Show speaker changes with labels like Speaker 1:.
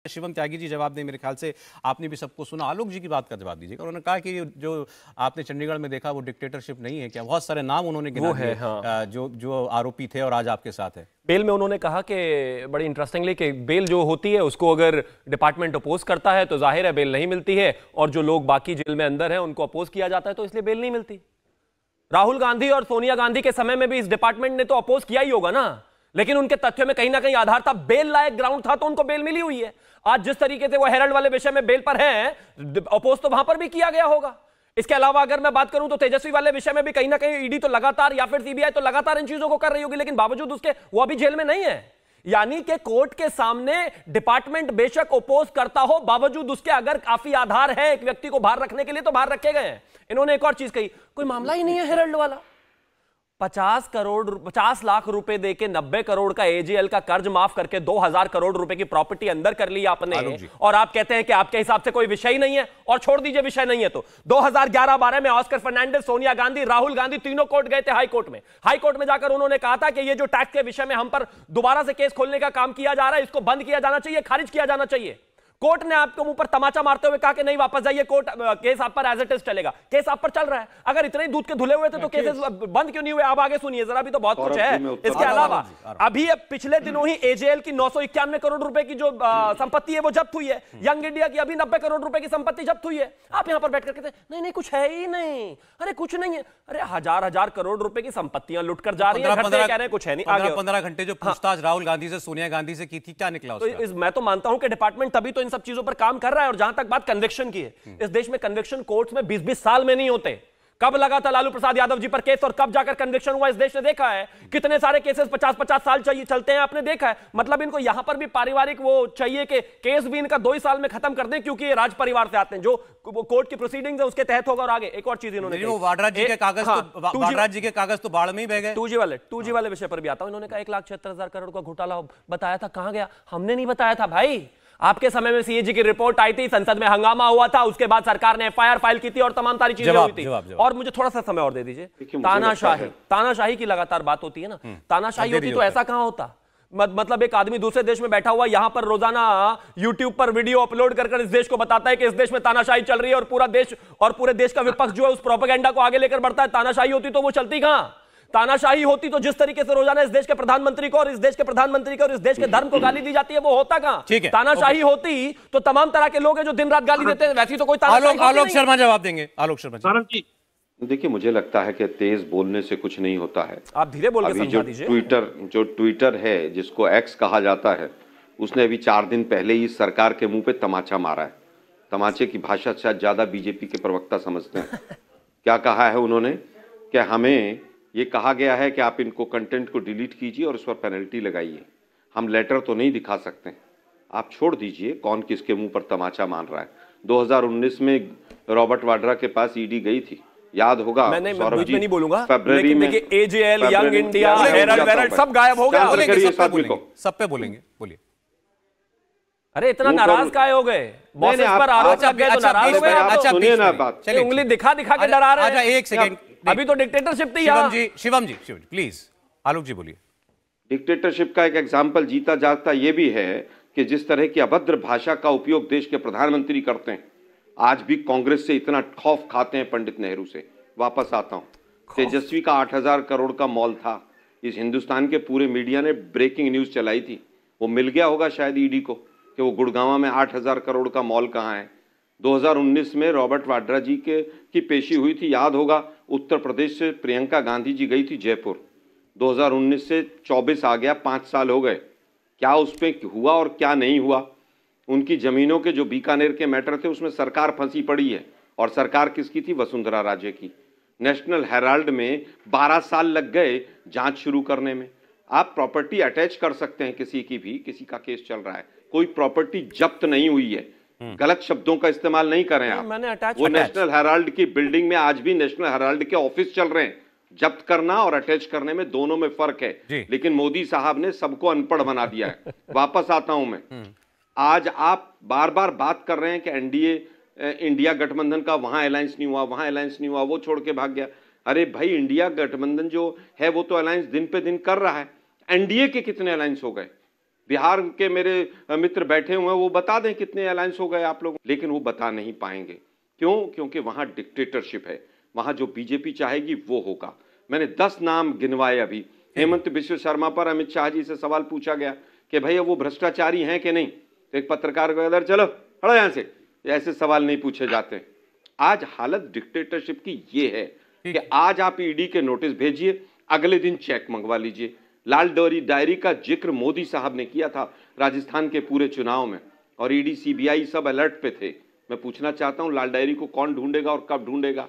Speaker 1: शिवम त्यागी जी जवाब दें, मेरे ख्याल से आपने भी सबको सुना। आलोक जी की बात का जवाब दीजिएगा। उन्होंने कहा कि जो आपने चंडीगढ़ में देखा वो डिक्टेटरशिप नहीं है क्या? बहुत सारे नाम उन्होंने गिना दिए, हाँ। जो जो आरोपी थे और आज आपके साथ है।
Speaker 2: बेल में उन्होंने कहा कि बड़ी इंटरेस्टिंगली कि बेल जो होती है उसको अगर डिपार्टमेंट अपोज करता है तो जाहिर है बेल नहीं मिलती है, और जो लोग बाकी जेल में अंदर हैं उनको अपोज किया जाता है तो इसलिए बेल नहीं मिलती। राहुल गांधी और सोनिया गांधी के समय में भी इस डिपार्टमेंट ने तो अपोज किया ही होगा ना, लेकिन उनके तथ्यों में कहीं ना कहीं आधार था, बेल लायक ग्राउंड था, तो उनको बेल मिली हुई है। आज जिस तरीके से वो हेरल्ड वाले विषय में बेल पर है, अपोज तो वहां पर भी किया गया होगा। इसके अलावा अगर मैं बात करूं तो तेजस्वी वाले विषय में भी कहीं ना कहीं ईडी तो लगातार या फिर सीबीआई तो लगातार इन चीजों को कर रही होगी, लेकिन बावजूद उसके वो अभी जेल में नहीं है। यानी कि कोर्ट के सामने डिपार्टमेंट बेशक अपोज करता हो, बावजूद उसके अगर काफी आधार है एक व्यक्ति को बाहर रखने के लिए तो बाहर रखे गए हैं। इन्होंने एक और चीज कही, कोई मामला ही नहीं है हेरल्ड वाला। 50 लाख रुपए देके 90 करोड़ का एजेएल का कर्ज माफ करके 2000 करोड़ रुपए की प्रॉपर्टी अंदर कर ली आपने, और आप कहते हैं कि आपके हिसाब से कोई विषय ही नहीं है। और छोड़ दीजिए विषय नहीं है तो 2011-12 में ऑस्कर फर्नांडिस, सोनिया गांधी, राहुल गांधी तीनों कोर्ट गए थे, हाई कोर्ट में। हाई कोर्ट में जाकर उन्होंने कहा था कि ये जो टैक्स के विषय में हम पर दोबारा से केस खोलने का काम किया जा रहा है, इसको बंद किया जाना चाहिए, खारिज किया जाना चाहिए। कोर्ट ने आपके मुंह पर तमाचा मारते हुए कहा कि नहीं वापस जाइए, कोर्ट केस आप पर एज इट इज चलेगा। केस आप पर चल रहा है। अगर इतने ही दूध के धुले हुए थे तो केसेस बंद क्यों नहीं हुए? आप आगे सुनिए जरा, भी तो बहुत कुछ है। इसके अलावा अभी पिछले दिनों ही एजेएल की 991 करोड़ रुपए की जो संपत्ति है वो जब्त हुई है। यंग इंडिया की अभी 90 करोड़ रुपए की संपत्ति जब्त हुई है। आप यहां पर बैठ कर कहते हैं नहीं नहीं कुछ है ही नहीं, अरे कुछ नहीं है। अरे हजार करोड़ रुपए की संपत्तियां लुट कर जा रही है, कह रहे हैं कुछ है नहीं। आगे
Speaker 1: 15 घंटे जो पूछताछ राहुल गांधी से, सोनिया गांधी से की थी, क्या निकला उसका?
Speaker 2: मैं तो मानता हूं कि डिपार्टमेंट तभी तो इन सब चीजों पर काम कर रहा है। और जहां तक बात कन्विक्शन की है, इस देश में कन्विक्शन कोर्ट्स में 20-20 साल में नहीं होते। कब लगा था लालू प्रसाद यादव जी पर केस और कब जाकर कन्विक्शन हुआ, इस देश ने देखा है। कितने सारे केसेस 50-50 साल चाहिए चलते हैं, आपने देखा है। मतलब इनको यहां पर भी पारिवारिक वो चाहिए कि केस भी इनका 2 ही साल में खत्म कर दें, क्योंकि ये राज परिवार से आते हैं। जो कोर्ट की प्रोसीडिंग्स है उसके तहत होगा। और आगे एक और चीज इन्होंने,
Speaker 1: वाड्रा जी के कागज तो बाढ़ में ही बह गए।
Speaker 2: 2G वाले विषय पर भी आता हूं। इन्होंने कहा 1,76,000 करोड़ का घोटाला बताया था, कहां गया? हमने नहीं बताया था भाई। आपके समय में सीएजी की रिपोर्ट आई थी, संसद में हंगामा हुआ था, उसके बाद सरकार ने एफआईआर फाइल की थी और तमाम सारी चीजें हुई थी। और मुझे थोड़ा सा समय और दे दीजिए। तानाशाही की लगातार बात होती है ना, तानाशाही होती तो ऐसा कहां होता? मतलब एक आदमी दूसरे देश में बैठा हुआ यहां पर रोजाना यूट्यूब पर वीडियो अपलोड कर इस देश को बताता है कि इस देश में तानाशाही चल रही है, और पूरा देश और पूरे देश का विपक्ष जो है उस प्रोपेगेंडा को आगे लेकर बढ़ता है। तानाशाही होती तो वो चलती कहां? तानाशाही होती तो जिस तरीके से रोजाना इस देश के प्रधानमंत्री को और इस देश के प्रधानमंत्री को और इस देश के धर्म को गाली दी जाती है, वो होता कहां? तानाशाही होती तो तमाम तरह के लोग हैं जो दिन रात गाली देते हैं, वैसी तो कोई तानाशाही।
Speaker 1: आलोक शर्मा जवाब देंगे। आलोक शर्मा जी,
Speaker 3: देखिए मुझे लगता है कि तेज बोलने से कुछ नहीं होता है।
Speaker 2: आप धीरे बोल के समझा दीजिए।
Speaker 3: जो ट्विटर है जिसको एक्स कहा जाता है, उसने अभी 4 दिन पहले ही सरकार के मुंह पे तमाचा मारा है। तमाचे की भाषा शायद ज्यादा बीजेपी के प्रवक्ता समझते हैं। क्या कहा है उन्होंने कि हमें ये कहा गया है कि आप इनको कंटेंट को डिलीट कीजिए और उस पर पेनल्टी लगाइए। हम लेटर तो नहीं दिखा सकते, आप छोड़ दीजिए कौन किसके मुंह पर तमाचा मान रहा है। 2019 में रॉबर्ट वाड्रा के पास ईडी गई थी, याद होगा।
Speaker 2: मैं नहीं बोलूंगा,
Speaker 3: फरवरी में
Speaker 2: एजेएल, यंग इंडिया, हेरल्ड सब गायब हो गया।
Speaker 1: सब पे बोलेंगे, बोलिए।
Speaker 2: अरे इतना नाराज काहे हो गए? बॉस पर आरोप लग गए तो नाराज हो गए।
Speaker 3: अच्छा सुनिए ना बात,
Speaker 2: उंगली दिखा के डरा रहे हैं।
Speaker 1: एक सेकंड,
Speaker 2: अभी तो डिक्टेटरशिप थी।
Speaker 1: शिवम जी प्लीज। आलोक जी बोलिए।
Speaker 3: डिक्टेटरशिप का एक एग्जाम्पल जीता जागता ये भी है कि जिस तरह की अभद्र भाषा का उपयोग देश के प्रधानमंत्री करते हैं, आज भी कांग्रेस से इतना खौफ खाते हैं पंडित नेहरू से। वापस आता हूं, तेजस्वी का 8,000 करोड़ का मॉल था। इस हिंदुस्तान के पूरे मीडिया ने ब्रेकिंग न्यूज चलाई थी, वो मिल गया होगा शायद ईडी को कि वो गुड़गांव में 8,000 करोड़ का मॉल कहाँ है। 2019 में रॉबर्ट वाड्रा जी की पेशी हुई थी, याद होगा। उत्तर प्रदेश से प्रियंका गांधी जी गई थी जयपुर। 2019 से 24 आ गया, 5 साल हो गए। क्या उस पर हुआ और क्या नहीं हुआ? उनकी जमीनों के जो बीकानेर के मैटर थे उसमें सरकार फंसी पड़ी है, और सरकार किसकी थी? वसुंधरा राजे की। नेशनल हेराल्ड में 12 साल लग गए जांच शुरू करने में। आप प्रॉपर्टी अटैच कर सकते हैं किसी की भी, किसी का केस चल रहा है, कोई प्रॉपर्टी जब्त नहीं हुई है। गलत शब्दों का इस्तेमाल नहीं करें आप। वो नेशनल हेराल्ड की बिल्डिंग में आज भी नेशनल हेराल्ड के ऑफिस चल रहे हैं। जब्त करना और अटैच करने में दोनों में फर्क है, लेकिन मोदी साहब ने सबको अनपढ़ बना दिया है। वापस आता हूं मैं। आज आप बार बार बात कर रहे हैं कि एनडीए इंडिया गठबंधन का वहां अलायंस नहीं हुआ, वहां अलायंस नहीं हुआ, वो छोड़ के भाग गया। अरे भाई, इंडिया गठबंधन जो है वो तो अलायंस दिन पे दिन कर रहा है। एनडीए के कितने अलायंस हो गए? बिहार के मेरे मित्र बैठे हुए हैं, वो बता दें कितने अलायंस हो गए आप लोग, लेकिन वो बता नहीं पाएंगे। क्यों? क्योंकि वहां डिक्टेटरशिप है, वहां जो बीजेपी चाहेगी वो होगा। मैंने 10 नाम गिनवाए अभी। हेमंत बिश्व शर्मा पर अमित शाह जी से सवाल पूछा गया कि भैया वो भ्रष्टाचारी हैं कि नहीं, तो एक पत्रकार को इधर चलो हटो यहां से, ऐसे सवाल नहीं पूछे जाते। आज हालत डिक्टेटरशिप की ये है कि आज आप ईडी के नोटिस भेजिए, अगले दिन चेक मंगवा लीजिए। लाल डायरी का जिक्र मोदी साहब ने किया था राजस्थान के पूरे चुनाव में, और ईडी सीबीआई सब अलर्ट पे थे। मैं पूछना चाहता हूं लाल डायरी को कौन ढूंढेगा और कब ढूंढेगा?